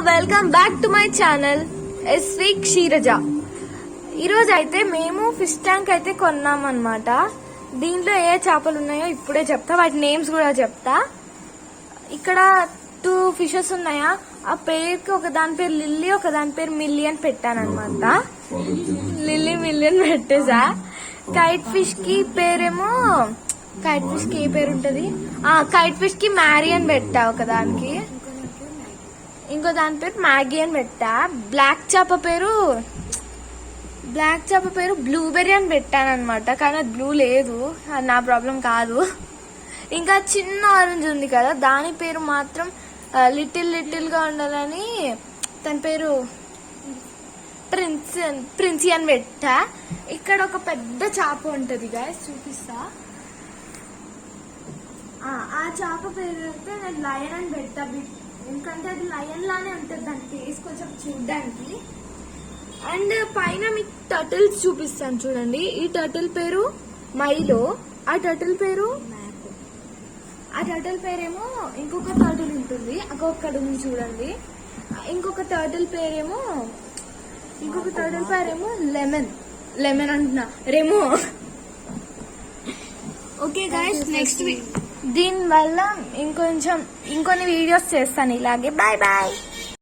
Welcome back to my channel SV Ksheeraja. ఈరోజు అయితే మేము ఫిష్ ట్యాంక్ అయితే కొన్నాం అన్నమాట. దీంట్లో ఏ చేపలు ఉన్నాయో ఇప్పుడే చెప్తా, వాటి నేమ్స్ కూడా చెప్తా. ఇక్కడ 2 ఫిషెస్ ఉన్నాయా, ఆ పేరుకి ఒక దాని పేరు లిల్లీ, ఒక దాని పేరు మిల్లీ అని పెట్టానమాట. లిల్లీ మిల్లీ అని పెట్టేసా. కైట్ ఫిష్ కి పేరేమో, కైట్ ఫిష్ కి ఏ పేరు ఉంటది, కైట్ ఫిష్ కి మ్యారీ అని పెట్టా ఒక దానికి, ఇంకో దాని పేరు మ్యాగీ అని పెట్టా. బ్లాక్ చేప పేరు బ్లూబెర్రీ అని పెట్టాను అనమాట. కానీ అది బ్లూ లేదు, అది నా ప్రాబ్లం కాదు. ఇంకా చిన్న ఆరెంజ్ ఉంది కదా, దాని పేరు మాత్రం లిటిల్ గా ఉండాలని తన పేరు ప్రిన్సీ అని పెట్టా. ఇక్కడ ఒక పెద్ద చేప ఉంటది గాయస్, చూపిస్తా. ఆ చేప పేరు అయితే నేను లయన్ అని పెట్టా, ఎందుకంటే అది లయన్ లానే ఉంటది దాని ఫేస్ కొంచెం చూడడానికి. అండ్ పైన మీకు టర్టిల్స్ చూపిస్తాను చూడండి. ఈ టర్టిల్ పేరు మైలో, ఆ టర్టిల్ పేరేమో ఇంకొక టర్టిల్ ఉంటుంది, అక్కడ ఉంది చూడండి. ఇంకొక టర్టిల్ పేరేమో లెమన్ అంటున్నా, రెమో. ఓకే గైస్, నెక్స్ట్ దీని వల్ల ఇంకొన్ని వీడియోస్ చేస్తాను ఇలాగే. Bye bye.